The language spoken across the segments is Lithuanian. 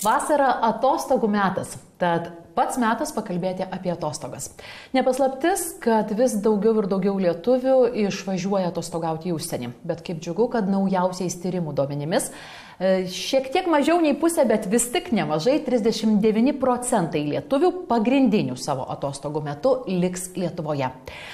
Vasara atostogų metas, tad pats metas pakalbėti apie atostogas. Nepaslaptis, kad vis daugiau ir daugiau lietuvių išvažiuoja atostogauti į užsienį, bet kaip džiugu, kad naujausiais tyrimų duomenimis šiek tiek mažiau nei pusė, bet vis tik nemažai 39% lietuvių pagrindinių savo atostogų metu liks Lietuvoje.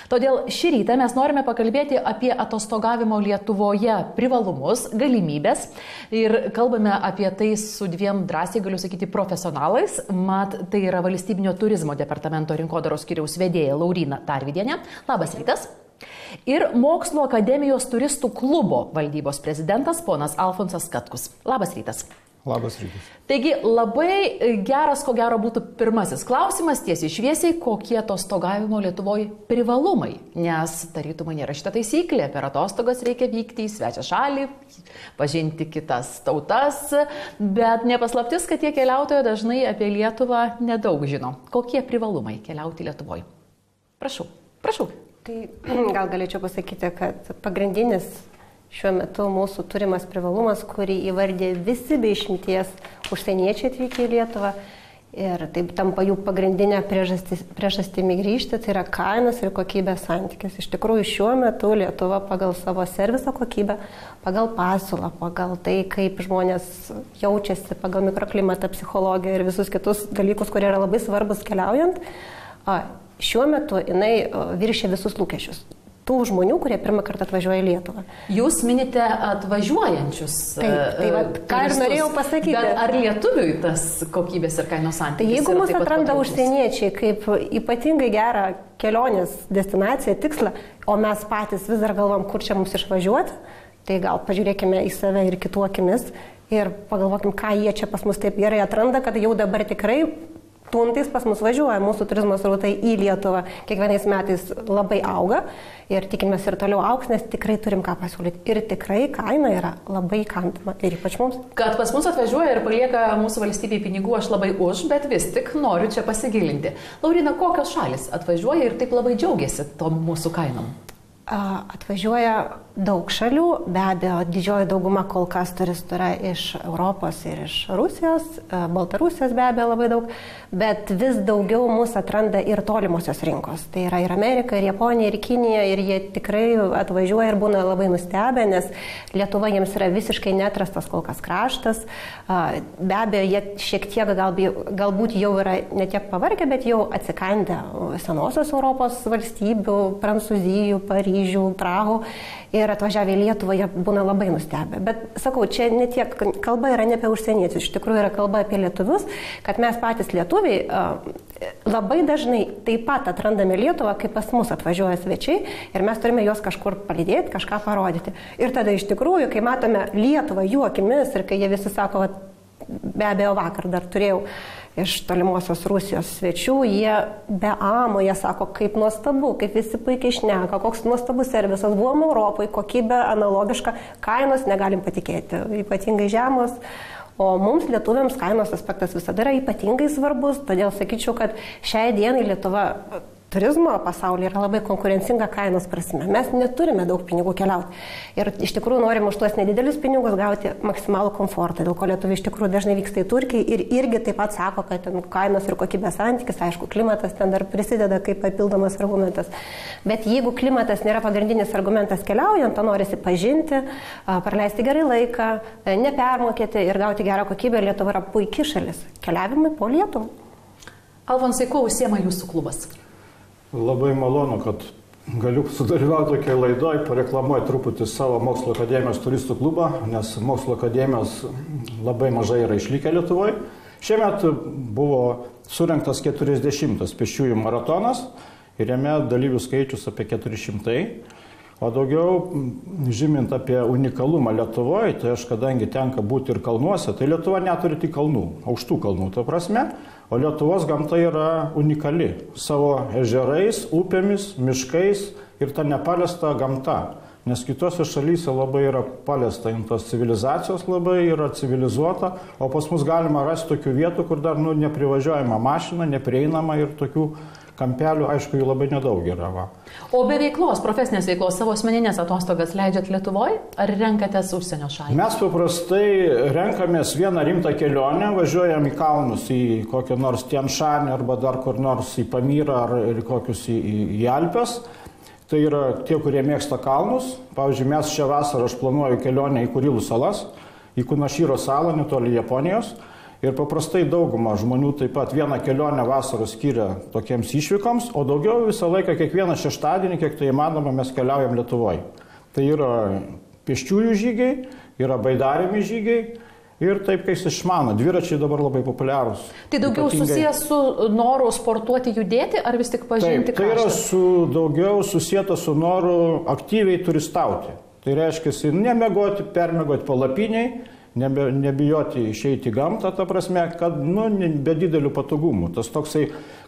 Todėl šį rytą mes norime pakalbėti apie atostogavimo Lietuvoje privalumus, galimybės ir kalbame apie tai su dviem, drąsiai galiu sakyti, profesionalais. Mat, tai yra Valstybinio turizmo departamento rinkodaros skyriaus vedėja Lauryna Tarvydienė. Labas rytas. Ir Mokslo akademijos turistų klubo valdybos prezidentas ponas Alfonsas Katkus. Labas rytas. Labas rytas. Taigi labai geras, ko gero, būtų pirmasis klausimas, tiesiai šviesiai, kokie atostogavimo Lietuvoje privalumai. Nes tarytumai nėra šita taisyklė, per atostogas reikia vykti į svečią šalį, pažinti kitas tautas, bet nepaslaptis, kad tie keliautojai dažnai apie Lietuvą nedaug žino. Kokie privalumai keliauti Lietuvoje? Prašau, prašau. Tai gal galėčiau pasakyti, kad pagrindinis šiuo metu mūsų turimas privalumas, kurį įvardė visi be išimties užsieniečiai atvykę į Lietuvą ir taip tampa jų pagrindinė priežastimi grįžti, tai yra kainos ir kokybės santykis. Iš tikrųjų šiuo metu Lietuva pagal savo serviso kokybę, pagal pasiūlą, pagal tai, kaip žmonės jaučiasi, pagal mikroklimatą, psichologiją ir visus kitus dalykus, kurie yra labai svarbus keliaujant, šiuo metu jinai viršė visus lūkesčius. Tų žmonių, kurie pirmą kartą atvažiuoja į Lietuvą. Jūs minite atvažiuojančius. Taip, ką ir norėjau pasakyti. Bet ar lietuviui tas kokybės ir kainos santykis? Tai jeigu mus atranda užsieniečiai kaip ypatingai gerą kelionės destinaciją, tikslą, o mes patys vis dar galvom, kur čia mums išvažiuoti, tai gal pažiūrėkime į save ir kitų akimis ir pagalvokim, ką jie čia pas mus taip gerai atranda, kad jau dabar tikrai tuntais pas mus važiuoja, mūsų turizmo srautai į Lietuvą kiekvienais metais labai auga ir tikimės ir toliau augs, nes tikrai turim ką pasiūlyti. Ir tikrai kaina yra labai įkandama ir ypač mums. Kad pas mus atvažiuoja ir palieka mūsų valstybei pinigų, aš labai už, bet vis tik noriu čia pasigilinti. Lauryna, kokios šalis atvažiuoja ir taip labai džiaugiasi tom mūsų kainom? Atvažiuoja daug šalių, be abejo, didžioji dauguma kol kas turistų yra iš Europos ir iš Rusijos, Baltarusijos be abejo labai daug, bet vis daugiau mūsų atranda ir tolimosios rinkos. Tai yra ir Amerika, ir Japonija, ir Kinija, ir jie tikrai atvažiuoja ir būna labai nustebę, nes Lietuva jiems yra visiškai neatrastas kol kas kraštas. Be abejo, jie šiek tiek galbūt jau yra ne tiek pavargę, bet jau atsikandę senosios Europos valstybių, Prancūzijų, Paryžių, Prahų. Ir atvažiavę į Lietuvą jie būna labai nustebę. Bet sakau, čia ne tiek kalba yra ne apie užsieniečius, iš tikrųjų yra kalba apie lietuvius, kad mes patys lietuviai labai dažnai taip pat atrandame Lietuvą, kai pas mus atvažiuoja svečiai ir mes turime juos kažkur palydėti, kažką parodyti. Ir tada iš tikrųjų, kai matome Lietuvą jų akimis ir kai jie visi sako, be abejo vakar dar turėjau iš tolimosios Rusijos svečių, jie be amo, jie sako, kaip nuostabu, kaip visi puikiai šneka, koks nuostabus servisas, buvom Europoje, kokybė analogiška, kainos negalim patikėti, ypatingai žemos, o mums lietuviams kainos aspektas visada yra ypatingai svarbus, todėl sakyčiau, kad šiai dienai Lietuva turizmo pasaulyje yra labai konkurencinga kainos prasme. Mes neturime daug pinigų keliauti. Ir iš tikrųjų norim už tuos nedidelius pinigus gauti maksimalų komfortą, dėl ko lietuviai iš tikrųjų dažnai vyksta į Turkiją ir irgi taip pat sako, kad kainos ir kokybės santykis, aišku, klimatas ten dar prisideda kaip papildomas argumentas. Bet jeigu klimatas nėra pagrindinis argumentas keliaujant, to norisi pažinti, praleisti gerai laiką, nepermokėti ir gauti gerą kokybę, Lietuva yra puikia šalis. Keliavimai po Lietuvą. Alfonsai, kuo užsiema jūsų klubas? Labai malonu, kad galiu sudalyvauti tokiai laidoj, pareklamuoti truputį savo Mokslo akademijos turistų klubą, nes Mokslo akademijos labai mažai yra išlikę Lietuvoje. Šiemet buvo surinktas 40 pėsčiųjų maratonas ir jame dalyvių skaičius apie 400. O daugiau, žymint apie unikalumą Lietuvoje, tai aš kadangi tenka būti ir kalnuose, tai Lietuva neturi tik kalnų, aukštų kalnų, to prasme, o Lietuvos gamta yra unikali savo ežerais, upėmis, miškais ir ta nepaliesta gamta. Nes kitose šalyse labai yra paliesta, tos civilizacijos labai yra civilizuota, o pas mus galima rasti tokių vietų, kur dar neprivažiuojama mašina, neprieinama ir tokių kampelių, aišku, jų labai nedaug yra. Va. O be veiklos, profesinės veiklos, savo asmeninės atostogas leidžiat Lietuvoje ar renkatės užsienio šalį? Mes paprastai renkamės vieną rimtą kelionę, važiuojam į kalnus, į kokią nors Tienšanį arba dar kur nors į Pamyrą ar kokius į Alpes. Tai yra tie, kurie mėgsta kalnus. Pavyzdžiui, mes šią vasarą aš planuoju kelionę į Kurilų salas, į Kunašyro salą, netoli Japonijos. Ir paprastai dauguma žmonių taip pat vieną kelionę vasarą skiria tokiems išvykoms, o daugiau visą laiką kiekvieną šeštadienį, kiek tai įmanoma, mes keliaujam Lietuvoje. Tai yra pėsčiųjų žygiai, yra baidarėmi žygiai ir taip, kai jis išmano. Dviračiai dabar labai populiarūs. Tai daugiau susijęs su noru sportuoti, judėti, ar vis tik pažinti kraštą? Tai yra daugiau susijęta su noru aktyviai turistauti. Tai reiškia, nemegoti, permegoti palapiniai, nebijoti išeiti į gamtą, ta prasme, kad be didelių patogumų. Tas toksai,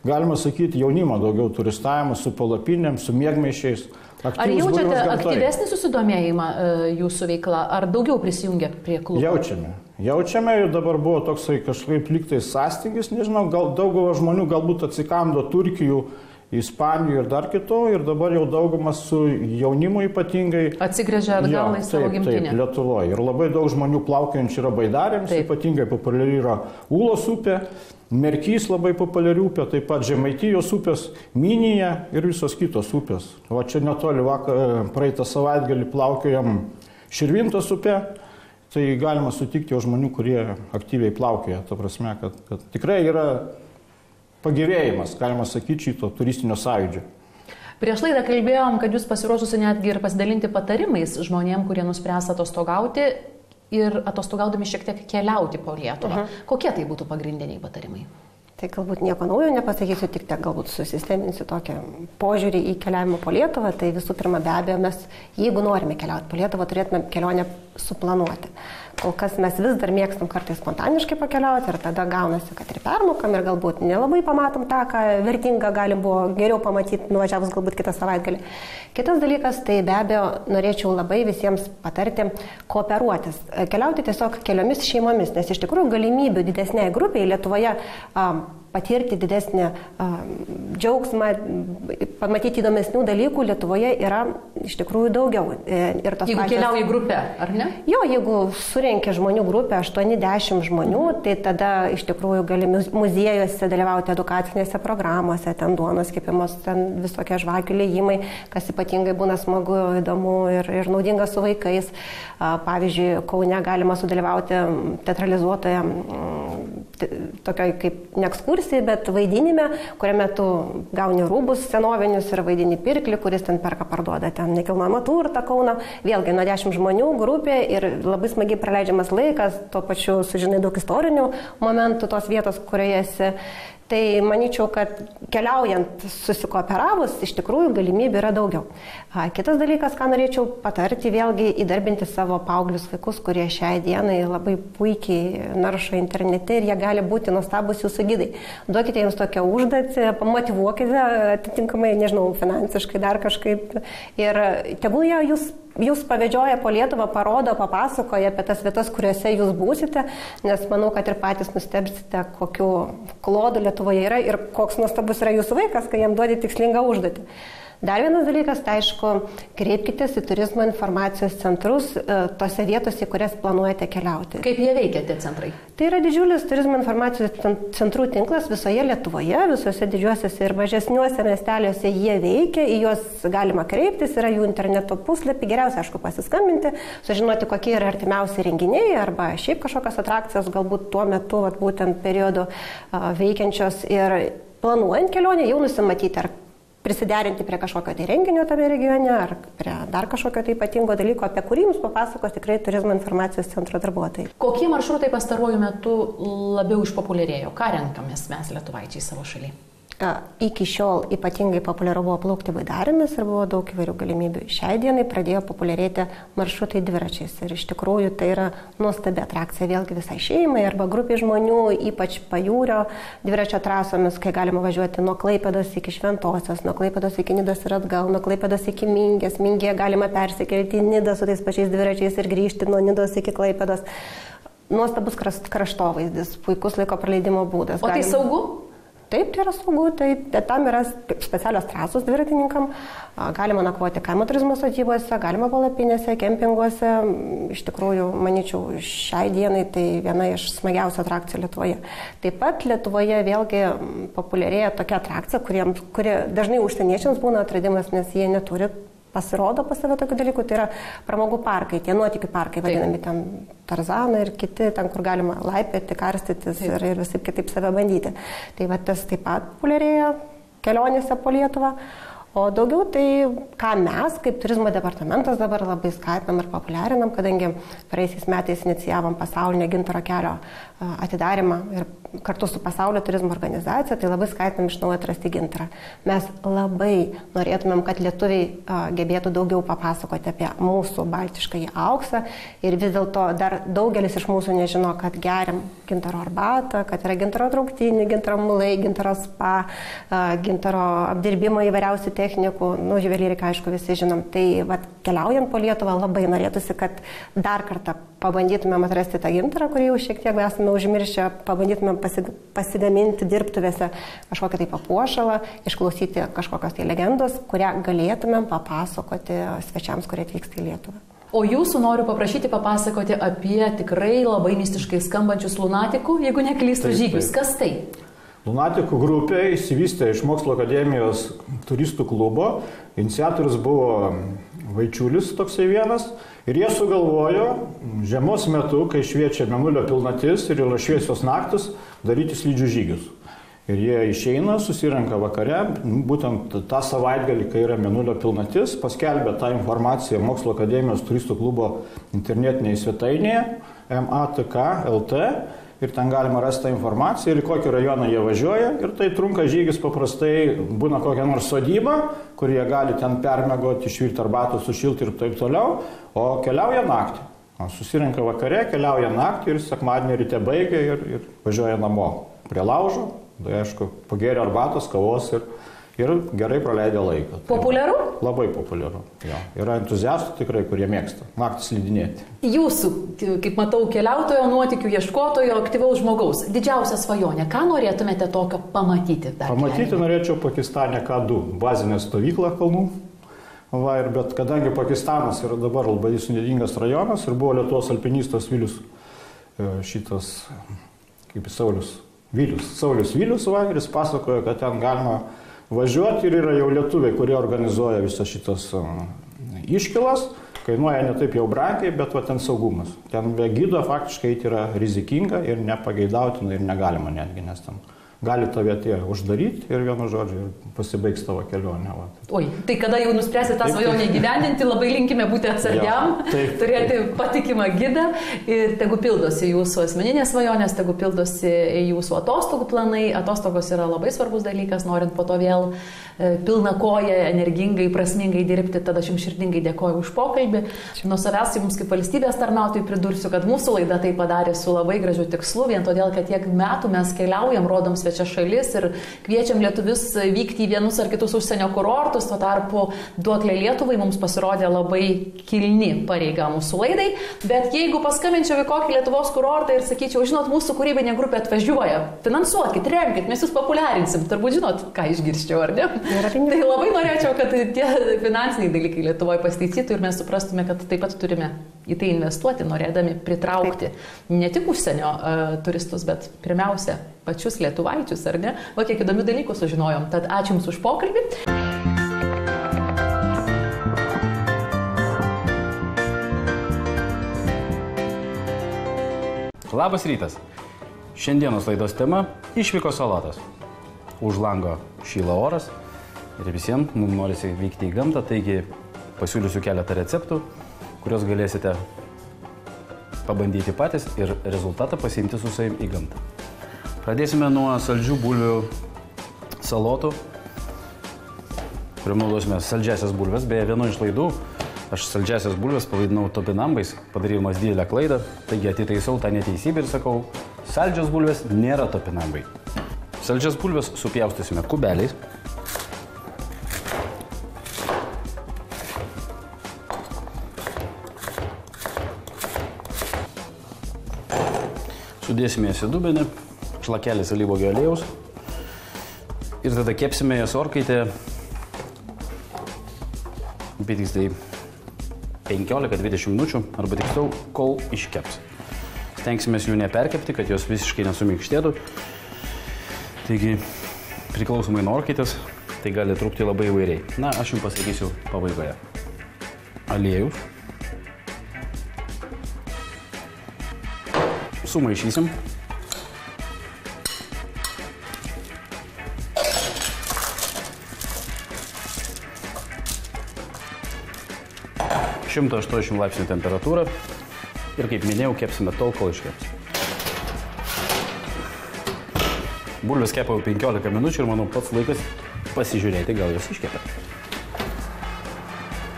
galima sakyti, jaunimo daugiau turistavimas su palapinėm, su miegmaišiais. Ar jaučiate aktyvesnį susidomėjimą jūsų veikla, ar daugiau prisijungia prie klubo? Jaučiame ir dabar buvo toksai kažkaip lygtai sąstingis, nežinau, gal dauguma žmonių galbūt atsikando Turkijų, Ispanijų ir dar kitų, ir dabar jau daugumas su jaunimu ypatingai atsigręžia atgal į savo gimtinę. Taip, Lietuvoje. Ir labai daug žmonių plaukiojančių yra baidarėms, ypatingai populiari yra Ūlos upė, Merkys labai populiari upė, taip pat Žemaitijos upės, Minija ir visos kitos upės. O čia netoli praeitą savaitgalį plaukiojam Širvintos upė, tai galima sutikti jau žmonių, kurie aktyviai plaukioja. Ta prasme, kad tikrai yra pagyvėjimas, galima sakyti, šito turistinio sąjūdžio. Prieš laidą kalbėjom, kad jūs pasiruošusi netgi ir pasidalinti patarimais žmonėm, kurie nuspręs atostogauti ir atostogaudami šiek tiek keliauti po Lietuvą. Kokie tai būtų pagrindiniai patarimai? Tai galbūt nieko naujo nepasakysiu, tik galbūt susisteminsiu tokią požiūrį į keliavimą po Lietuvą. Tai visų pirma, be abejo, mes, jeigu norime keliauti po Lietuvą, turėtume kelionę suplanuoti. Kol kas mes vis dar mėgstam kartais spontaniškai pakeliauti ir tada gaunasi, kad ir permokam ir galbūt nelabai pamatom tą, ką vertinga gali buvo geriau pamatyti, nuvažiavus galbūt kitą savaitgalį. Kitas dalykas, tai be abejo, norėčiau labai visiems patarti kooperuotis. Keliauti tiesiog keliomis šeimomis, nes iš tikrųjų galimybių didesniai grupiai Lietuvoje patirti didesnį džiaugsmą, pamatyti įdomesnių dalykų Lietuvoje yra iš tikrųjų daugiau. Jeigu keliauji grupę, ar ne? Jo, jeigu surenki žmonių grupę, 8-10 žmonių, tai tada iš tikrųjų gali muziejuose dalyvauti edukacinėse programuose, ten duonos kepimas, ten visokie žvakių liejimai, kas ypatingai būna smagu, įdomu ir naudinga su vaikais. Pavyzdžiui, Kaune galima sudalyvauti teatralizuotoje tokioj kaip ne ekskursijai, bet vaidinime, kuriame tu gauni rūbus senovinius ir vaidini pirklį, kuris ten perka parduoda ten nekilnojamą turtą Kauną. Vėlgi nuo 10 žmonių grupė ir labai smagiai praleidžiamas laikas, tuo pačiu sužinai daug istorinių momentų tos vietos, kurioje esi. Tai manyčiau, kad keliaujant susikooperavus, iš tikrųjų galimybių yra daugiau. Kitas dalykas, ką norėčiau patarti, vėlgi įdarbinti savo paauglius vaikus, kurie šiai dienai labai puikiai naršo internete ir jie gali būti nuostabus jūsų gidai. Duokite jiems tokią užduotį, pamotyvuokite atitinkamai, nežinau, finansiškai dar kažkaip. Ir tegul jie jūs pavedžioja po Lietuvą, parodo, papasakoja apie tas vietas, kuriuose jūs būsite, nes manau, kad ir patys nustebsite, kokiu klodu Lietuvoje yra ir koks nuostabus yra jūsų vaikas, kai jam duodi tikslingą užduotį. Dar vienas dalykas, tai aišku, kreipkitės į turizmo informacijos centrus tose vietose, į kurias planuojate keliauti. Kaip jie veikia, tie centrai? Tai yra didžiulis turizmo informacijos centrų tinklas visoje Lietuvoje, visose didžiuosiuose ir mažesniuose miesteliuose jie veikia, į juos galima kreiptis, yra jų interneto puslapį, geriausia, aišku, pasiskambinti, sužinoti, kokie yra artimiausi renginiai arba šiaip kažkokios atrakcijos, galbūt tuo metu, būtent periodu veikiančios ir planuojant kelionę jau nusimatyti, ar prisiderinti prie kažkokio tai renginio tame regione, ar prie dar kažkokio tai ypatingo dalyko, apie kurį jums papasakos tikrai turizmo informacijos centro darbuotojai. Kokie maršrutai pastaruoju metu labiau išpopuliarėjo? Ką renkamės mes lietuvaičiai savo šalyje? Iki šiol ypatingai populiaru buvo plaukti baidarėmis ir buvo daug įvairių galimybių. Šiai dienai pradėjo populiarėti maršrutai dviračiais ir iš tikrųjų tai yra nuostabi atrakcija vėlgi visai šeimai arba grupiai žmonių, ypač pajūrio dviračio trasomis, kai galima važiuoti nuo Klaipėdos iki Šventosios, nuo Klaipėdos iki Nidos ir atgal, nuo Klaipėdos iki Mingės, Mingėje galima persikelti į Nidą su tais pačiais dviračiais ir grįžti nuo Nidos iki Klaipėdos. Nuostabus kraštovaizdis, puikus laiko praleidimo būdas. O tai saugu? Taip, tai yra saugu, tai tam yra specialios trasos dviratininkam, galima nakvoti kaimo turizmo sodybose, galima palapinėse, kempinguose, iš tikrųjų, manyčiau, šiai dienai tai viena iš smagiausių atrakcijų Lietuvoje. Taip pat Lietuvoje vėlgi populiarėja tokia atrakcija, kuri dažnai užsieniečiams būna atradimas, nes jie neturi pasirodo pas save tokių dalykų, tai yra pramogų parkai, tie nuotykių parkai, vadinami ten Tarzanai ir kiti, ten kur galima laipėti, karstytis ir visai kitaip save bandyti. Tai va tas taip pat populiarėja kelionėse po Lietuvą. O daugiau tai, ką mes, kaip turizmo departamentas dabar labai skatinam ir populiarinam, kadangi praeisiais metais inicijavom pasaulinio gintaro kelio atidarimą ir kartu su pasaulio turizmo organizacija, tai labai skatinam iš naujo atrasti gintarą. Mes labai norėtumėm, kad lietuviai gebėtų daugiau papasakoti apie mūsų baltiškąjį auksą ir vis dėlto dar daugelis iš mūsų nežino, kad geriam gintaro arbatą, kad yra gintaro trauktinį, gintaro mulai, gintaro spa, gintaro apdirbimo įvairiausių technikų, juvelyrika, aišku, visi žinom. Tai keliaujant po Lietuvą labai norėtųsi, kad dar kartą pabandytumėm atrasti tą gintarą, kurį jau šiek tiek esame užmiršę, pabandytumėm pasigaminti dirbtuvėse kažkokią tai papuošalą, išklausyti kažkokios tai legendos, kurią galėtumėm papasakoti svečiams, kurie atvyksta į Lietuvą. O jūsų noriu paprašyti papasakoti apie tikrai labai mistiškai skambančius lunatikų, jeigu neklystu, žygius. Kas tai? Lunatikų grupė išsivystė iš Mokslo akademijos turistų klubo. Iniciatorius buvo Vaičiulis toksai vienas. Ir jie sugalvojo žiemos metu, kai šviečia mėnulio pilnatis ir yra šviesios naktis, daryti slidžių žygius. Ir jie išeina, susirenka vakare, būtent tą savaitgalį, kai yra mėnulio pilnatis, paskelbė tą informaciją Mokslo akademijos turistų klubo internetinėje svetainėje MATK.lt ir ten galima rasti tą informaciją ir į kokį rajoną jie važiuoja. Ir tai trunka žygis paprastai, būna kokia nors sodyba, kur jie gali ten permegoti, išvirti arbatų, sušilti ir taip toliau, o keliauja naktį. Susirenka vakare, keliauja naktį ir sekmadienį ryte baigia ir važiuoja namo prie laužo. Tai aišku, pagėrė arbatos, kavos ir gerai praleidė laiką. Populiaru? Labai populiaru. Jo. Yra entuziastų tikrai, kurie mėgsta naktį slidinėti. Jūsų, kaip matau, keliautojo, nuotykių ieškotojo, aktyvaus žmogaus, didžiausia svajonė. Ką norėtumėte tokio pamatyti? Pamatyti norėčiau Pakistane K2, bazinę stovyklą kalnų. Bet kadangi Pakistanas yra dabar labai sudėtingas rajonas ir buvo Lietuvos alpinistas Saulius Vilius, ir jis pasakojo, kad ten galima važiuoti ir yra jau lietuviai, kurie organizuoja visas šitas iškylas, kainuoja ne taip jau brangiai, bet ten saugumas. Ten be gido faktiškai yra rizikinga ir nepageidautina ir negalima netgi, nes ten gali tave tie uždaryti ir vienu žodžiu pasibaigs tavo kelionė. Oi, tai kada jau nuspręsite tą svajonę įgyvendinti, labai linkime būti atsargiam, turėti patikimą gidą ir tegu pildosi jūsų asmeninės svajonės, tegu pildosi jūsų atostogų planai. Atostogos yra labai svarbus dalykas, norint po to vėl pilna koja, energingai, prasmingai dirbti. Tada aš jums širdingai dėkoju už pokalbį. Nuo savęs jums kaip valstybės tarnautojai pridursiu, kad mūsų laida tai padarė su labai gražiu tikslu, vien todėl, kad tiek metų mes keliaujam, rodom svečias šalis ir kviečiam lietuvius vykti į vienus ar kitus užsienio kurortus. Tuo tarpu Duoklė Lietuvai mums pasirodė labai kilni pareiga mūsų laidai. Bet jeigu paskambinčiau į kokį Lietuvos kurortą ir sakyčiau, žinot, mūsų kūrybinė grupė atvažiuoja, finansuokit, remkit, mes jūs populiarinsim, turbūt žinot, ką išgirsčiau, ar ne? Tai labai norėčiau, kad tie finansiniai dalykai Lietuvoje pasitaisytų ir mes suprastume, kad taip pat turime į tai investuoti, norėdami pritraukti ne tik užsienio turistus, bet pirmiausia pačius lietuvaičius, ar ne? Va, kiek įdomių dalykų sužinojom. Tad ačiū Jums už pokalbį. Labas rytas. Šiandienos laidos tema – išvykos salatas. Už lango šyla oras ir visiems mums norisi vykti į gamtą, taigi pasiūlysiu keletą receptų, kuriuos galėsite pabandyti patys ir rezultatą pasiimti su savim į gamtą. Pradėsime nuo saldžių bulvių salotų, kuriuom naudosime saldžiasias bulves. Beje, vienu iš laidų aš saldžiasias bulves pavadinau topinambais, padarydamas didelę klaidą, taigi atitaisau tą neteisybę ir sakau, saldžios bulvės nėra topinambai. Saldžias bulves supjaustysime kubeliais. Sudėsime jas į dubenį, šlakelis alyvuogių aliejaus, Ir tada kepsime jas orkaitę, bet tiksliai 15-20 minučių, arba tiksliau, kol iškeps. Stengsime jų neperkepti, kad jos visiškai nesuminkštėtų. Taigi, priklausomai nuo orkaitės, tai gali trukti labai įvairiai. Na, aš jums pasakysiu pabaigoje. Aliejus. Sumaišysim. Šimto 180 laipsnių temperatūrą ir, kaip minėjau, kepsime tol, kol iškeps. Bulvės kepa jau 15 minučių ir manau pats laikas pasižiūrėti, gal jos iškepia.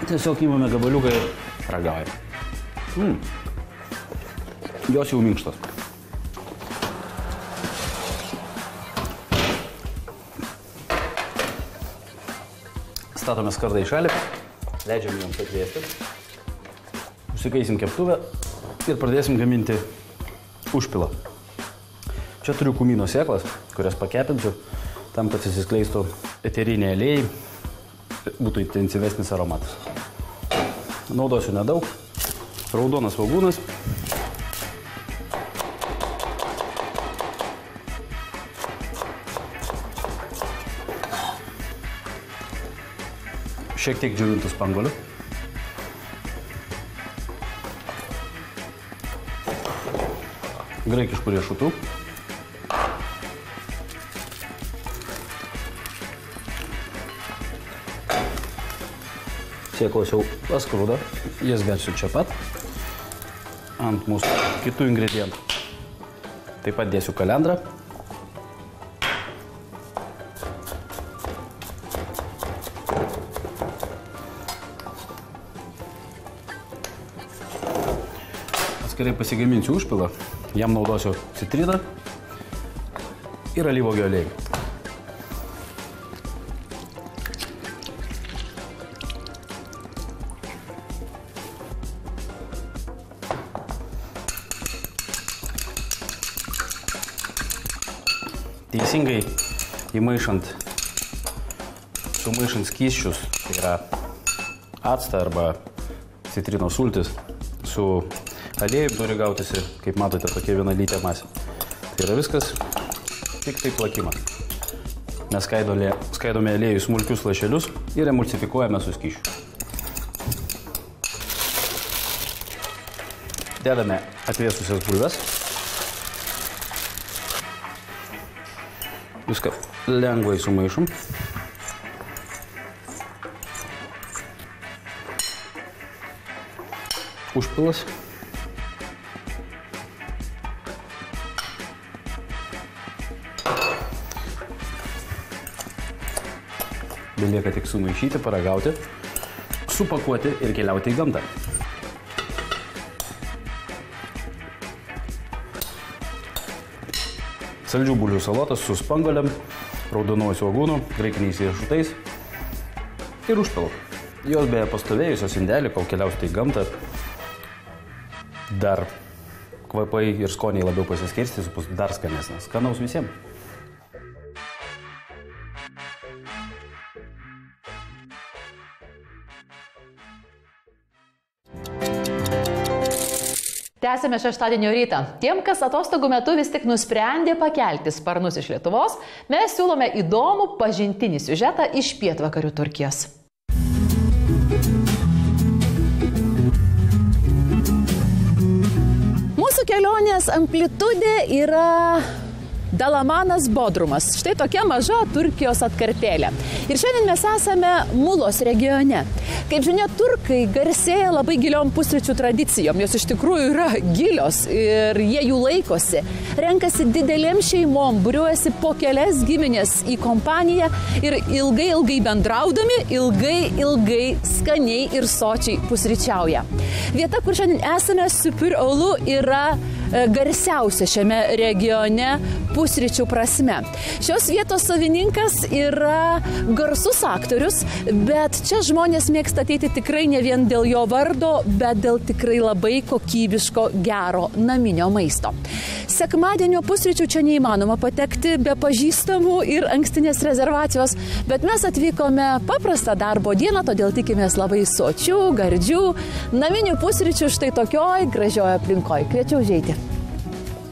Tiesiog įmame gabaliuką ir ragaujame. Jos jau minkštos. Statome skardą į šalį, leidžiame joms atvėsti. Užsikaisim keptuvę ir pradėsim gaminti užpilą. Čia turiu kumino sėklas, kurias pakepinsiu, tam, kad įsiskleistų eteriniai aliejai, būtų intensyvesnis aromatas. Naudosiu nedaug. Raudonas svogūnas. Šiek tiek džiovintų spanguolių. Graikiškų riešutų. Sėklos jau paskrudo, jas versiu čia pat ant mūsų kitų ingredientų. Taip pat dėsiu kalendrą. Atskirai pasigaminsiu užpilą, jam naudosiu citriną ir alyvuogių aliejų. Teisingai sumaišant skysčius, tai yra actą arba citrinos sultis, su aliejum turi gautisi, kaip matote, tokia vienalytė masė. Tai yra viskas tik tai plakimas. Mes skaidome aliejų į smulkius lašelius ir emulsifikuojame su skysčiu. Dedame atvėsusias bulves. Viską lengvai sumaišom. Užpilas. Belieka tik sumaišyti, paragauti, supakuoti ir keliauti į gamtą. Saldžių bulvių salotas su spanguolėm, raudonuoju svogūnu, graikiniais riešutais ir užpilu. Jos beje pastovėjusios indelį, kol keliausite į gamtą, dar kvapai ir skoniai labiau pasiskirstys, bus dar skanesnis. Skanaus visiems. Tęsime šeštadienio rytą. Tiem, kas atostogų metu vis tik nusprendė pakelti sparnus iš Lietuvos, mes siūlome įdomų pažintinį siužetą iš pietvakarių Turkijos. Mūsų kelionės amplitudė yra Dalamanas Bodrumas. Štai tokia maža Turkijos atkarpėlė. Ir šiandien mes esame Mulos regione. Kaip žinia, turkai garsėja labai giliom pusryčių tradicijom. Jos iš tikrųjų yra gilios ir jie jų laikosi. Renkasi didelėm šeimom, būriuojasi po kelias giminės į kompaniją ir ilgai bendraudami, ilgai skaniai ir sočiai pusryčiauja. Vieta, kur šiandien esame, Süpür Oğlu, yra garsiausia šiame regione pusryčių prasme. Šios vietos savininkas yra garsus aktorius, bet čia žmonės mėgsta ateiti tikrai ne vien dėl jo vardo, bet dėl tikrai labai kokybiško gero naminio maisto. Sekmadienio pusryčių čia neįmanoma patekti be pažįstamų ir ankstinės rezervacijos, bet mes atvykome paprastą darbo dieną, todėl tikimės labai sočių, gardžių, naminių pusryčių štai tokioj gražioj aplinkoj. Kviečiu užeiti.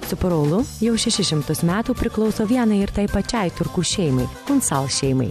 Supuraulu jau 600 metų priklauso vienai ir tai pačiai turkų šeimai, Unsal šeimai.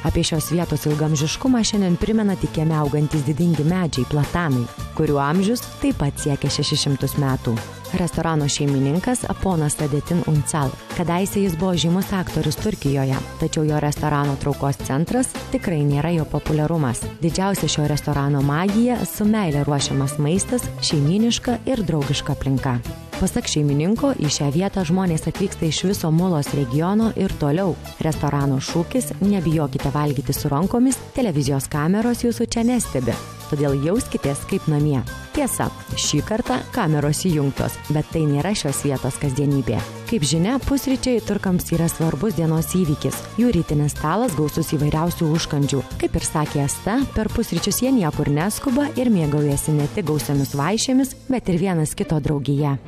Apie šios vietos ilgamžiškumą šiandien primena tik jame augantis didingi medžiai platanai, kurių amžius taip pat siekia 600 metų. Restorano šeimininkas ponas Sadetin Unsal. Kadaise jis buvo žymus aktorius Turkijoje, tačiau jo restorano traukos centras tikrai nėra jo populiarumas. Didžiausia šio restorano magija - su meile ruošiamas maistas, šeiminiška ir draugiška aplinka. Pasak šeimininko, į šią vietą žmonės atvyksta iš viso Mulos regiono ir toliau. Restorano šūkis - nebijokite valgyti su rankomis, televizijos kameros jūsų čia nestebi. Todėl jauskitės kaip namie. Tiesa, šį kartą kameros įjungtos, bet tai nėra šios vietos kasdienybė. Kaip žinia, pusryčiai turkams yra svarbus dienos įvykis. Jų rytinis stalas gausus įvairiausių užkandžių. Kaip ir sakė Asta, per pusryčius jie niekur neskuba ir mėgaujasi ne tik gausiamis vaišėmis, bet ir vienas kito draugija.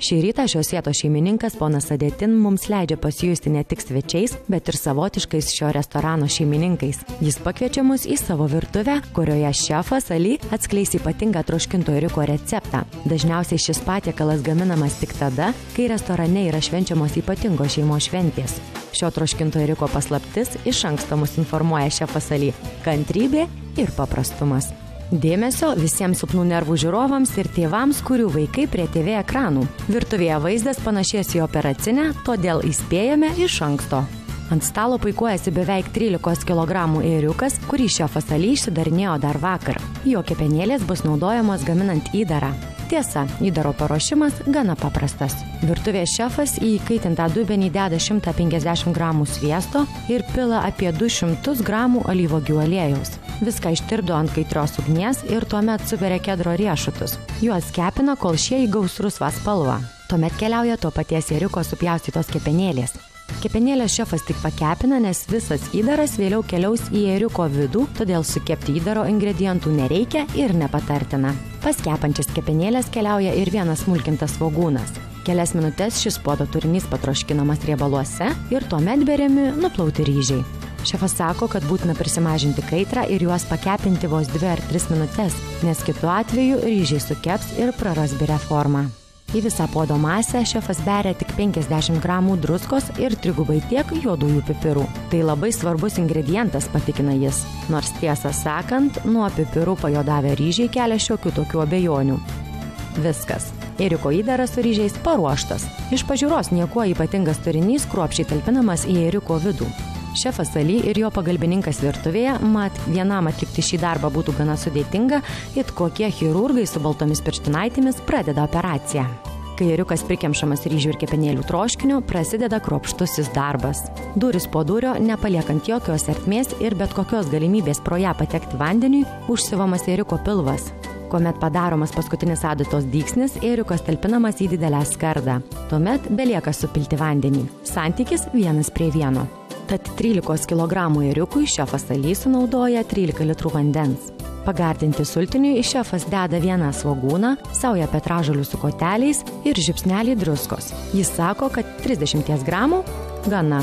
Šį rytą šios vietos šeimininkas ponas Sadetin mums leidžia pasijusti ne tik svečiais, bet ir savotiškais šio restorano šeimininkais. Jis pakviečia mus į savo virtuvę, kurioje šefas Ali atskleis ypatingą troškinto ėriuko receptą. Dažniausiai šis patiekalas gaminamas tik tada, kai restorane yra švenčiamos ypatingos šeimos šventės. Šio troškinto ėriuko paslaptis iš anksto mus informuoja šefas Ali - kantrybė ir paprastumas. Dėmesio visiems silpnų nervų žiūrovams ir tėvams, kurių vaikai prie TV ekranų. Virtuvėje vaizdas panašės į operacinę, todėl įspėjame iš anksto. Ant stalo puikuojasi beveik 13 kg ėriukas, kurį šefas Ali išsidarinėjo dar vakar. Jo kepenėlės bus naudojamos gaminant įdarą. Tiesa, įdaro paruošimas gana paprastas. Virtuvės šefas į įkaitintą dubenį deda 150 g sviesto ir pila apie 200 g alyvuogių aliejaus. Viską ištirpdo ant kaitrios ugnies ir tuomet suberia kedro riešutus. Juos kepina, kol šie įgaus rusvą spalvą. Tuomet keliauja to paties ėriuko supjaustytos kepenėlės. Kepenėlės šefas tik pakepina, nes visas įdaras vėliau keliaus į ėriuko vidų, todėl sukepti įdaro ingredientų nereikia ir nepatartina. Pas kepančias kepenėlės keliauja ir vienas smulkintas svogūnas. Kelias minutės šis puodo turinys patroškinamas riebaluose ir tuomet beriami nuplauti ryžiai. Šefas sako, kad būtina prisimažinti kaitrą ir juos pakepinti vos 2 ar 3 minutės, nes kitu atveju ryžiai sukeps ir praras biria formą. Į visą puodo masę šefas beria tik 50 g druskos ir 3 tiek juodųjų pipirų. Tai labai svarbus ingredientas, patikina jis. Nors tiesą sakant, nuo pipirų pajodavę ryžiai kelia šiokių tokių abejonių. Viskas. Ėriuko įdaras su ryžiais paruoštas. Iš pažiūros niekuo ypatingas turinys kruopščiai talpinamas į ėriuko vidų. Šefas Ali ir jo pagalbininkas virtuvėje, mat vienam atlikti šį darbą būtų gana sudėtinga, it kokie chirurgai su baltomis pirštinaitėmis pradeda operaciją. Kai ėriukas prikemšamas ryžių ir kepenėlių troškiniu, prasideda kruopštusis darbas. Duris po durio, nepaliekant jokios ertmės ir bet kokios galimybės pro ją patekti vandeniui, užsiuvamas ėriuko pilvas. Kuomet padaromas paskutinis adatos dygsnis, ėriukas talpinamas į didelę skardą. Tuomet belieka supilti vandenį. Santykis 1:1. Tad 13 kg ėriukui šefas Ali sunaudoja 13 litrų vandens. Pagardinti sultiniui šefas deda vieną svogūną, saują petražolių su koteliais ir žiupsnelį druskos. Jis sako, kad 30 gramų gana.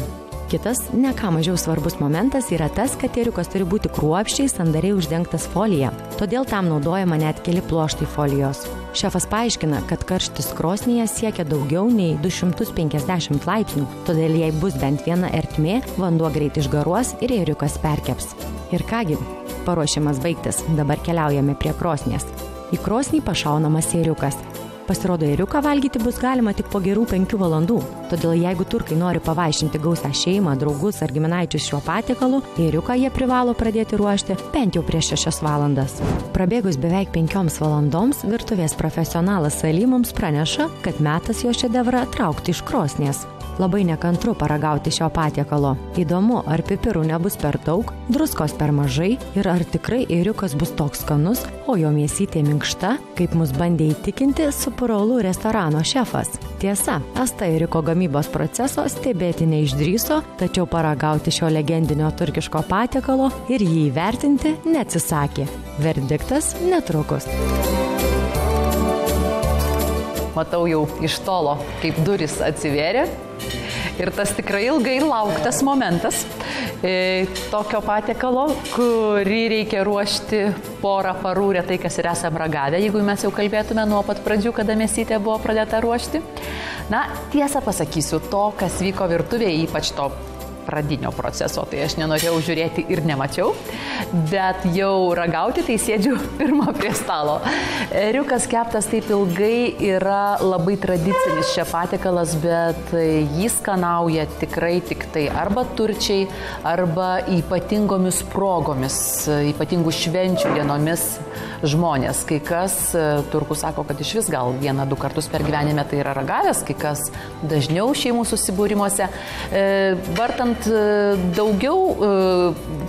Kitas, ne ką mažiau svarbus momentas yra tas, kad ėriukas turi būti kruopščiai sandariai uždengtas folija. Todėl tam naudojama net keli pluoštai folijos. Šefas paaiškina, kad karštis krosnyje siekia daugiau nei 250 laipsnių, todėl jei bus bent viena ertmė, vanduo greit išgaruos ir ėriukas perkeps. Ir kągi, paruošimas baigtas, dabar keliaujame prie krosnies. Į krosnį pašaunamas ėriukas. Pasirodo, ėriuką valgyti bus galima tik po gerų 5 valandų. Todėl jeigu turkai nori pavaišinti gausią šeimą, draugus ar giminaičius šiuo patiekalu, ėriuką jie privalo pradėti ruošti bent jau prieš 6 valandas. Prabėgus beveik 5 valandoms, virtuvės profesionalas Ali mums praneša, kad metas jo šedevrą traukti iš krosnies. labai nekantru paragauti šio patiekalo. Įdomu, ar pipirų nebus per daug, druskos per mažai ir ar tikrai ėriukas bus toks skanus, o jo mėsytė minkšta, kaip mus bandė įtikinti Supuraulu restorano šefas. Tiesa, Asta ėriuko gamybos proceso stebėti neišdrįso, tačiau paragauti šio legendinio turkiško patiekalo ir jį įvertinti neatsisakė. Verdiktas netrukus. Matau jau iš tolo, kaip duris atsivėrė ir tas tikrai ilgai lauktas momentas tokio patiekalo, kurį reikia ruošti porą parų, retai kas ir esam ragavę, jeigu mes jau kalbėtume nuo pat pradžių, kada mėsytė buvo pradėta ruošti. Na, tiesą pasakysiu, to, kas vyko virtuvėje, ypač to pradinio proceso, tai aš nenorėjau žiūrėti ir nemačiau, bet jau ragauti, tai sėdžiu pirmą prie stalo. Ėriukas keptas taip ilgai yra labai tradicinis čia patiekalas, bet jį skanauja tikrai tik tai arba turčiai, arba ypatingomis progomis, ypatingų švenčių dienomis žmonės. Kai kas turkų sako, kad iš vis gal 1-2 kartus per gyvenime tai yra ragavęs, kai kas dažniau šeimų susibūrimuose. Vartant daugiau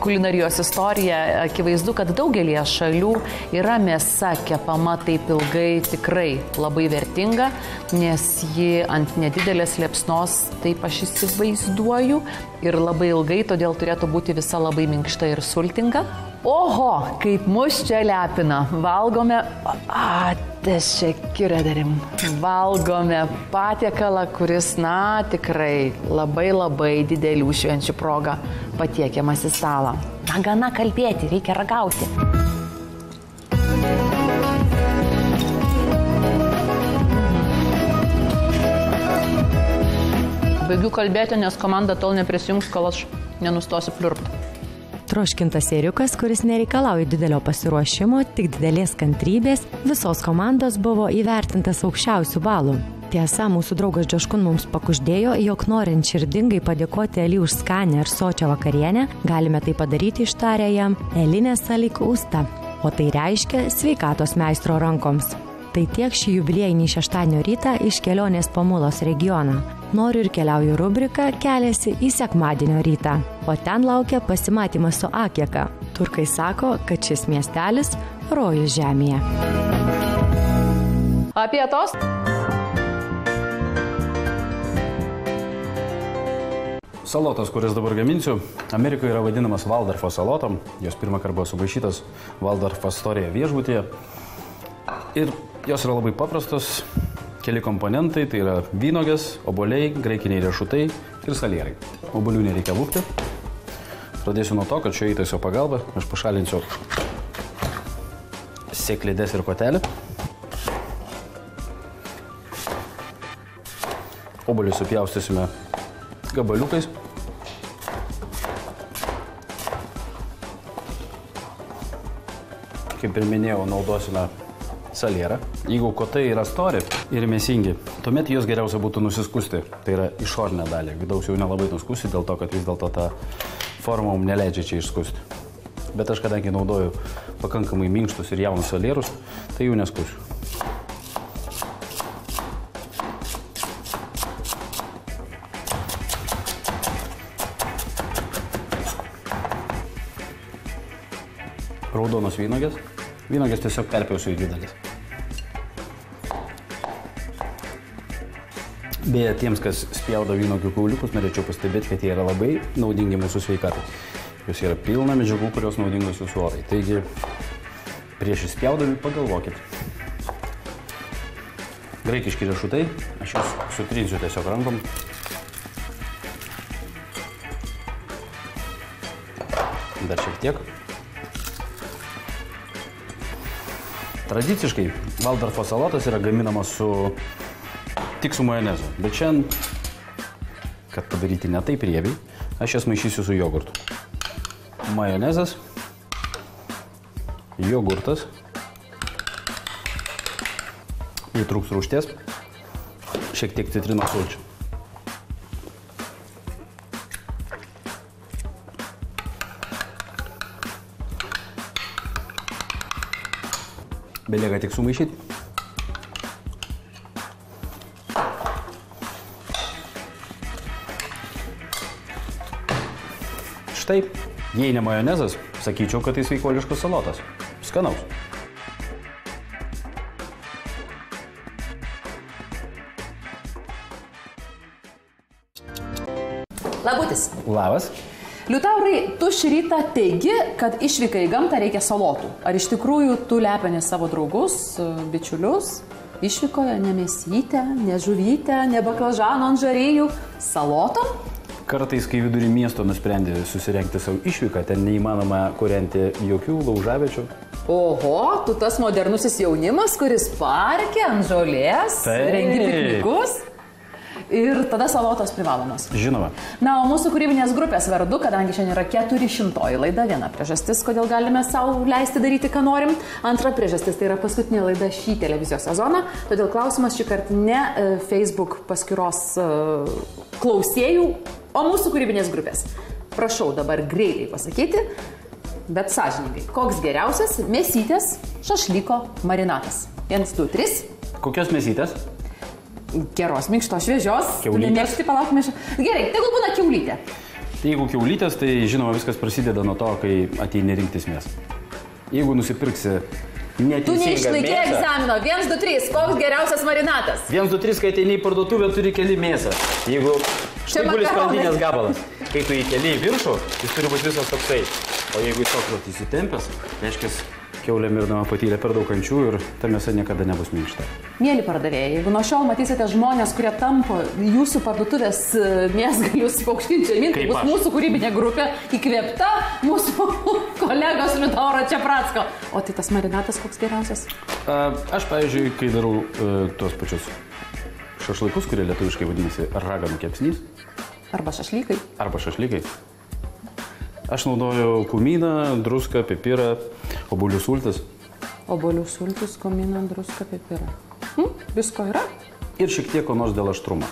kulinarijos istoriją, akivaizdu, kad daugelie šalių yra mėsa kepama taip ilgai tikrai labai vertinga, nes ji ant nedidelės liepsnos, taip aš įsivaizduoju, ir labai ilgai, todėl turėtų būti visa labai minkšta ir sultinga. Oho, kaip mus čia lepina. Valgome, valgome patiekalą, kuris, na, tikrai labai didelių švenčių proga patiekiamas į stalą. Na, gana kalbėti, reikia ragauti. Baigiu kalbėti, nes komanda tol neprisijungs, kol aš nenustosiu pliurpti. Troškintas ėriukas, kuris nereikalauja didelio pasiruošimo, tik didelės kantrybės, visos komandos buvo įvertintas aukščiausių balų. Tiesa, mūsų draugas Džoškun mums pakuždėjo, jog norint širdingai padėkoti Eli už skanę ir sočią vakarienę, galime tai padaryti ištarę jam Elinė Salik Usta, o tai reiškia sveikatos meistro rankoms. Tai tiek šį jubiliejinį šeštadienio rytą iš kelionės po Mulos regioną. Noriu ir keliauju rubrika keliasi į sekmadienio rytą, o ten laukia pasimatymas su Akeka. Turkai sako, kad šis miestelis rojus žemėje. Apie tos? Salotas, kuris dabar gaminsiu, Amerikoje yra vadinamas Valdorfo salotom. Jos pirmą kartą buvo sumaišytas Valdorfo Astoria viešbutyje. Ir jos yra labai paprastos. Keli komponentai, tai yra vynogės, obuoliai, graikiniai riešutai ir salierai. Obuolių nereikia lupti. Pradėsiu nuo to, kad šio įtaiso pagalba aš pašalinsiu sėklides ir kotelį. Obuolius supjaustysime gabaliukais. Kaip ir minėjau, naudosime salierą. Jeigu kotai yra stori ir mėsingi, tuomet juos geriausia būtų nusiskusti. Tai yra išorinė dalį. Vidaus jau nelabai nuskusti, dėl to, kad vis dėlto ta forma mums neleidžia čia išskusti. Bet aš, kadangi naudoju pakankamai minkštus ir jaunus salierus, tai jų neskusiu. Raudonos vynogės. Vynogės tiesiog perpjausiu į didelis. Beje, tiems, kas spjaudo vynogių kauliukus, norėčiau pastebėti, kad jie yra labai naudingi mūsų sveikatai. Jos yra pilna medžiagų, kurios naudingos jūsų odai. Taigi, prieš įspjaudami pagalvokit. Graikiški riešutai, aš juos sutrinsiu tiesiog rankom. Dar šiek tiek. Tradiciškai Valdorfo salotas yra gaminamas tik su majonezu, bet šiandien, kad padaryti ne taip riebiai, aš jas maišysiu su jogurtu. Majonezas, jogurtas, įtrūks rūgšties, šiek tiek citrinos sulčių. Belieka tik sumaišyti. štai, jei ne majonezas, sakyčiau, kad tai sveikuoliškas salotas. Skanaus. Labutis. Labas. Liutaurai, tu šį rytą teigi, kad išvykai į gamtą reikia salotų. Ar iš tikrųjų tu lepini savo draugus, bičiulius? Išvykoje ne mėsytę, ne žuvytę, ne baklažano ant žarijų, salotom? Kartais, kai vidury miesto nusprendė susirengti savo išvyką, ten neįmanoma kūrenti jokių laužaviečių. Oho, tu tas modernusis jaunimas, kuris parke ant žolės, rengi piknikus. Ir tada salotos privalomos. Žinoma. Na, o mūsų kūrybinės grupės vardu, kadangi šiandien yra 400 laida, viena priežastis, kodėl galime savo leisti daryti, ką norim. Antra priežastis, tai yra paskutinė laida šį televizijos sezoną. Todėl klausimas šį kartą ne Facebook paskyros klausėjų, o mūsų kūrybinės grupės. Prašau dabar greitai pasakyti, bet sąžiningai. Koks geriausias mėsytės šašlyko marinatas? 1, 2, 3. Kokios mėsytės? Geros, minkštos, šviežios. Kiaulytės. Nemėgsti, palaukime. Gerai, tegul būna kiaulytė. Jeigu kiaulytės, tai žinoma viskas prasideda nuo to, kai ateini rinktis mėsą. Jeigu nusipirksi neteisingą Tu neišlaikė mėsą... egzamino. 1, 2, 3. Koks geriausias marinatas? 1, 2, 3, kai ateini į parduotuvę, turi keli mėsą. Jeigu štai guli skandinės gabalas, kai tu įkeli į viršų, jis turi būti visas toksai. O jeigu jis toks įsitempęs, reiškia, kiaulė mirdama patyrė per daug kančių ir ta mėsa niekada nebus minkšta. Mėly pardavėjai, jeigu nuo šiol matysite žmonės, kurie tampo jūsų parduotuvės mėsgalius paukštinčiamin, tai bus mūsų kūrybinė grupė įkvėpta mūsų kolegos Liutauro Čepratsko. O tai tas marinatas koks geriausias? Aš, pavyzdžiui, kai darau tuos pačius šašlaikus, kurie lietuviškai vadinasi raganų kepsnys. Arba šašlykai. Aš naudoju kumyną, druską, pipirą, obuolių sultis. Obuolių sultis, kumyną, druską, pipirą. Visko yra? Ir šiek tiek ko nors dėl aštrumo.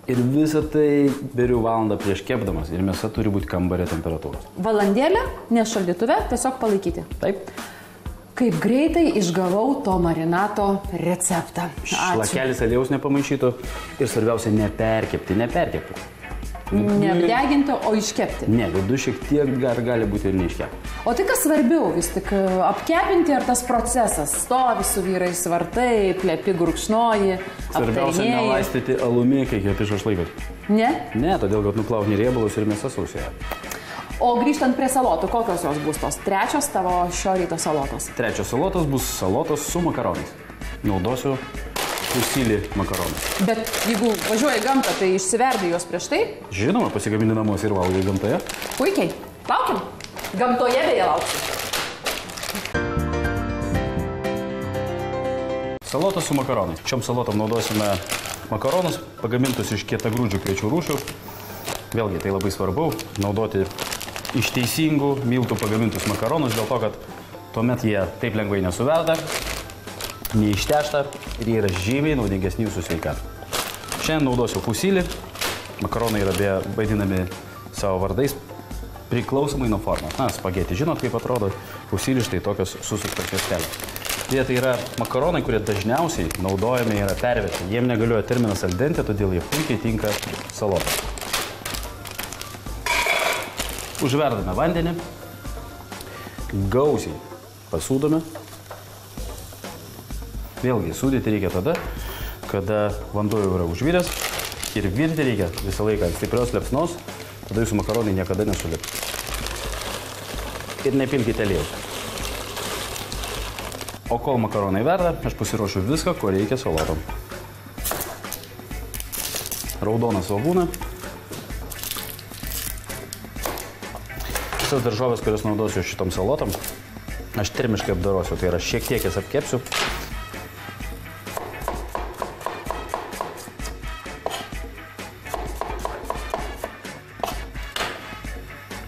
Ir visą tai beriu valandą prieš kepdamas ir mėsa turi būti kambario temperatūros. Valandėlę, ne šaldytuve, tiesiog palaikyti. Taip. Kaip greitai išgavau to marinato receptą. Šlakelis aliejaus nepamaišytų ir svarbiausia neperkepti. Neapdeginti, o iškepti. Ne, vidu šiek tiek gali būti ir neiškepti. O tai kas svarbiau, vis tik apkepinti ar tas procesas? Stovi su vyrais vartai, plepi gurkšnoji, Svarbiausia nelaistyti alumi, kai kepi šašlykus. Ne? Ne, todėl kad nuplauni riebalus ir mėsa sausėja. O grįžtant prie salotų, kokios jos bus tos trečios tavo šio ryto salotos? Trečios salotos bus salotos su makaronais. Naudosiu fusilį makaronus. Bet jeigu važiuoji į gamtą, tai išsiverdi juos prieš tai? Žinoma, pasigamini namuose ir valgai gamtoje. Puikiai. Laukiam. Gamtoje beje lauksiu. Salotos su makaronais. Šiom salotom naudosime makaronus, pagamintus iš kietagrūdžių kviečių rūšių. Vėlgi, tai labai svarbu naudoti iš teisingų miltų pagamintus makaronus, dėl to, kad tuomet jie taip lengvai nesuverda, neištešta ir jie yra žymiai naudingesni jūsų sveikatai. Šiandien naudosiu fusilį. Makaronai yra beje vadinami savo vardais priklausomai nuo formos. Na, spageti, žinot, kaip atrodo, fusilį štai tokios susuktos juostelės. Tai yra makaronai, kurie dažniausiai naudojami yra perverti. Jiem negalioja terminas al dente, todėl jie puikiai tinka salotai. Užverdame vandenį, gausiai pasūdome. Vėlgi, sūdyti reikia tada, kada vanduo jau yra užviręs ir virti reikia visą laiką ant stiprios liepsnos, tada jūsų makaronai niekada nesulips. Ir nepilkite aliejaus. O kol makaronai verda, aš pasiruošiu viską, ko reikia salotom. Raudoną svogūną. Visas daržovės, kurias naudosiu šitom salotom, aš termiškai apdarosiu, tai yra šiek tiek jas apkepsiu.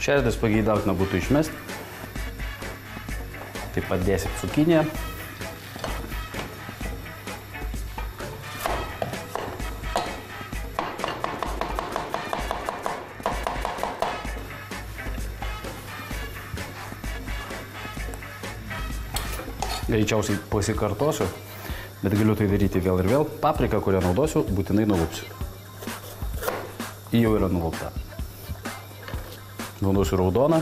Šerdis pageidautina būtų išmesti. Taip pat dėsim cukiniją. Greičiausiai pasikartosiu, bet galiu tai daryti vėl ir vėl. Paprika, kurią naudosiu, būtinai nulupsiu. Ji jau yra nulupta. naudosiu raudoną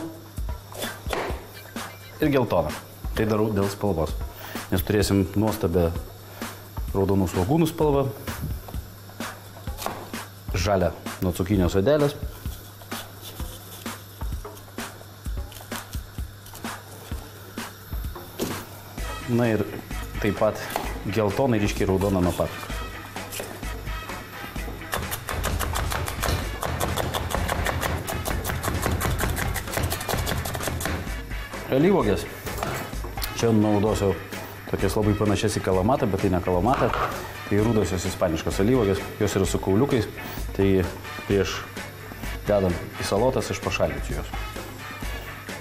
ir geltoną. Tai darau dėl spalvos, nes turėsim nuostabę raudonų svogūnų spalvą, žalią nuo cukinijos odelės. Na ir taip pat geltoną ir ryškiai raudoną nuo paprikos. Alyvuogės. Čia naudosiu tokias labai panašias į kalamatą, bet tai ne kalamatą. Tai rudosios ispaniškos alyvuogės, jos yra su kauliukais, tai prieš dedant į salotas aš pašalinsiu jos.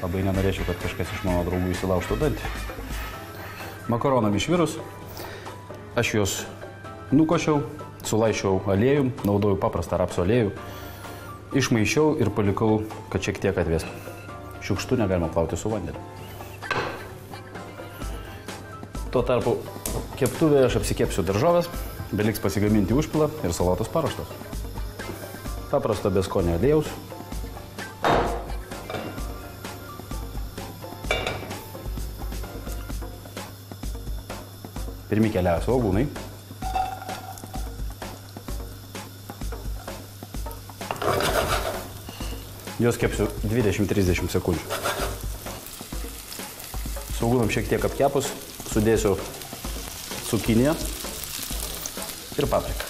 Labai nenorėčiau, kad kažkas iš mano draugų įsilaužtų dantį. Makaronam išvirus, aš juos nukošiau, sulaišiau aliejų, naudoju paprastą rapsų aliejų, išmaišiau ir palikau, kad šiek tiek atvėstų. Šiukštų negalima plauti su vandeniu. Tuo tarpu keptuvėje aš apsikepsiu daržovės, beliks pasigaminti užpilą ir salotos paruoštos. Paprasto beskonio aliejaus. Pirmi keliauja svogūnai. Jos kepsiu 20-30 sekundžių. Svogūnam šiek tiek apkepus, sudėsiu cukiniją ir papriką.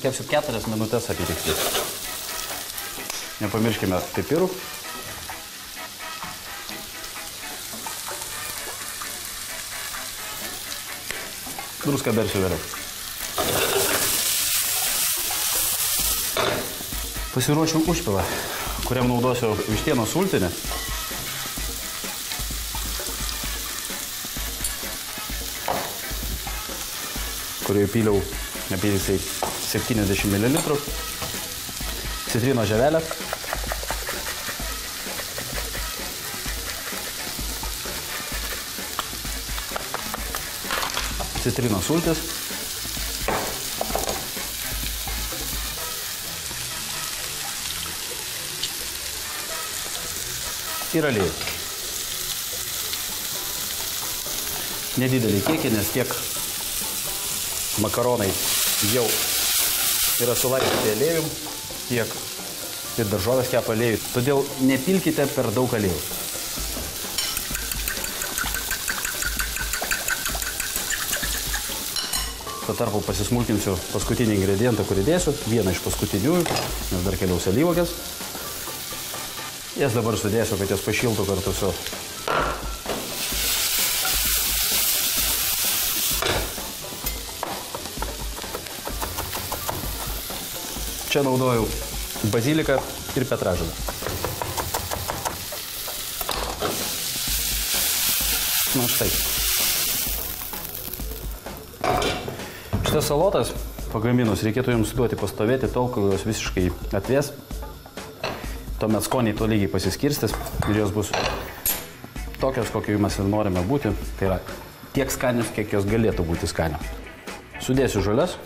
Kepsiu 4 minutės apytiksliai. Nepamirškime pipirų. Druską bersiu vėliau. Pasiruošiu užpilą, kuriam naudosiu vištienos sultinį. Kurioje pyliau apytiksliai 70 ml. Citrino žievelę. Citrinos sultis. Ir aliejus. Nedidelį kiekį, nes tiek makaronai jau yra sulaistyti aliejum, tiek ir daržovės kepa aliejus. Todėl nepilkite per daug aliejus. Tuo tarpu pasismulkinsiu paskutinį ingredientą, kurį dėsiu, vieną iš paskutiniųjų, nes dar keliaus alyvuogės. Jas dabar sudėsiu, kad jas pašiltų kartu su čia naudoju baziliką ir petražolę. Na štai. Šitas salotas pagaminus reikėtų jums duoti pastovėti tol, kol jos visiškai atvės. Tuomet skoniai to lygiai pasiskirstys ir jos bus tokios, kokio mes ir norime būti. Tai yra tiek skanios, kiek jos galėtų būti skanios. Sudėsiu žolės.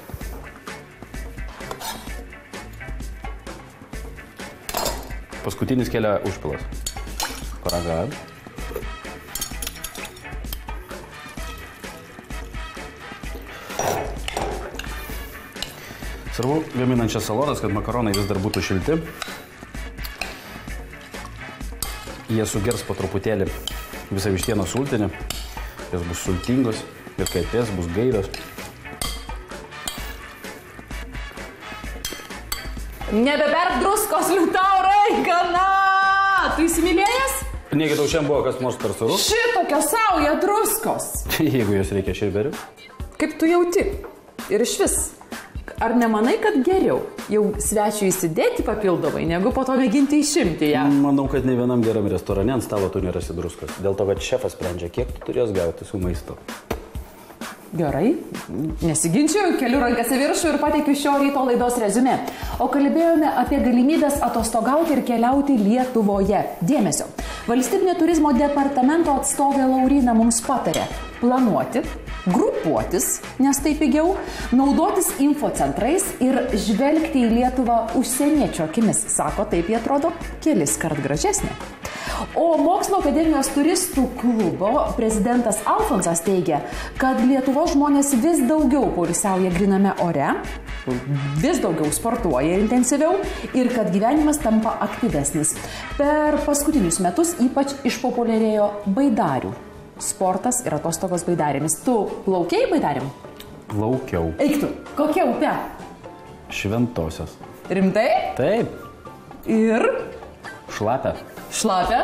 Paskutinis kelia užpilas. Paragavim. Svarbu gaminančias salotas, kad makaronai vis dar būtų šilti. Jie sugers po truputėlį visą vištienos sultinį. Jos bus sultingos ir kai atvės bus gaivios. Nebeberk druskos, Liutaurai, gana! Tu įsimylėjęs? Negi tau šiandien buvo kas nors per sūru? Šitokio sauja druskos. Jeigu jos reikia, aš ir beriu. Kaip tu jauti? Ir iš vis, ar nemanai, kad geriau jau svečiui įsidėti papildomai, negu po to mėginti išimti ją? Manau, kad ne vienam geram restorane ant stalo tu nerasi druskos. Dėl to, kad šefas sprendžia, kiek tu turės gauti su maistu. Gerai, nesiginčiu, keliu rankas į viršų ir pateikiu šio ryto laidos reziumė. O kalbėjome apie galimybės atostogauti ir keliauti Lietuvoje. Dėmesio. Valstybinio turizmo departamento atstovė Lauryna mums patarė planuoti, grupuotis, nes tai pigiau, naudotis infocentrais ir žvelgti į Lietuvą užsieniečio akimis. Sako, taip jie atrodo kelis kart gražesnė. O Mokslo akademijos turistų klubo prezidentas Alfonsas teigia, kad Lietuvos žmonės vis daugiau poilsiauja gryname ore, vis daugiau sportuoja intensyviau ir kad gyvenimas tampa aktyvesnis. Per paskutinius metus ypač išpopuliarėjo baidarių sportas ir atostogos baidarėmis. Tu plaukiai baidarėm? Plaukiau. Eik tu, kokia upė? Šventosios. Rimtai? Taip. Ir? Šlapia. Šlapia?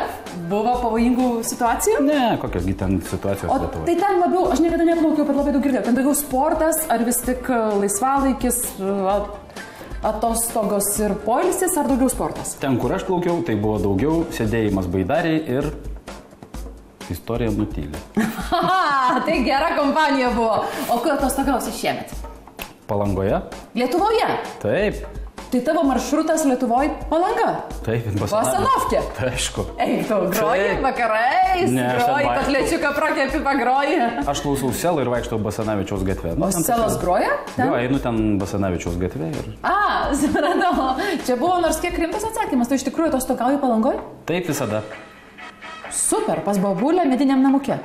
Buvo pavojingų situacijų? Ne, kokiasgi ten situacijos Lietuvoje. Tai ten labiau, aš niekada neplaukiau, bet labai daug girdėjau. Ten daugiau sportas, ar vis tik laisvalaikis, atostogos ir poilsis, ar daugiau sportas? Ten, kur aš plaukiau, tai buvo daugiau sėdėjimas baidariai ir istorija nutylė. Tai gera kompanija buvo. O kur atostogausi šiemet? Palangoje? Lietuvoje? Taip. Tai tavo maršrutas Lietuvoje Palanga? Taip, Basanovkė? Tai aišku. Eik, tu groji vakarais, groji, kotlečiuką prakepi, pagroji. Aš klausau Selą ir vaikštau Basanavičiaus gatvę. O Selas groja? Jo, einu ten Basanavičiaus gatvę ir... Supratau. Čia buvo nors kiek rimtas atsakymas. Tu iš tikrųjų atostogauji Palangoje? Taip visada. Super, pas babulę mediniam namukė.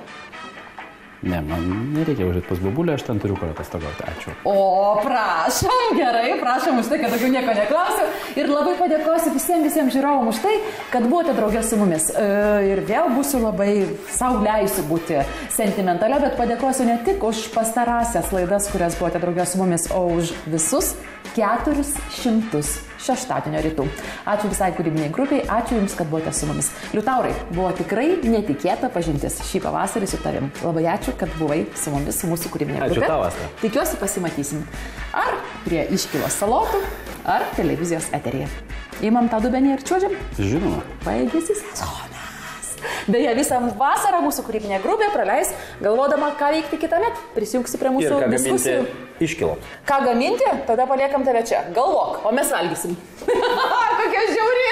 Ne, man nereikia užėti pas babulę, aš ten turiu kur atostogauti. Ačiū. O, prašom, gerai, prašom už tai, kad daugiau nieko neklausiu. Ir labai padėkosiu visiems žiūrovom už tai, kad buvote draugė su mumis. Ir vėl būsiu labai sau leisiu būti sentimentalė, bet padėkosiu ne tik už pastarąsias laidas, kurias buvote draugė su mumis, o už visus 400 šeštadienio rytų. Ačiū visai kūrybiniai grupiai, ačiū Jums, kad buvote su mumis. Liutaurai, buvo tikrai netikėta pažintis šį pavasarį su tavim. Labai ačiū, kad buvai su mumis, su mūsų kūrybinė grupė. Ačiū tau, Asta. Tikiuosi pasimatysim. Ar prie Iškylos salotų, ar televizijos eteryje. Įmam tą dubenį ir čiuožiam? Žinoma. Baigėsi sezonas. Beje, visą vasarą mūsų kūrybinė grupė praleis, galvodama, ką veikti kitąmet. Prisijungsi prie mūsų diskusijų. Iškiloms. Ką gaminti? Tada paliekam tave čia. Galvok, o mes valgysim. Kokia žiauri.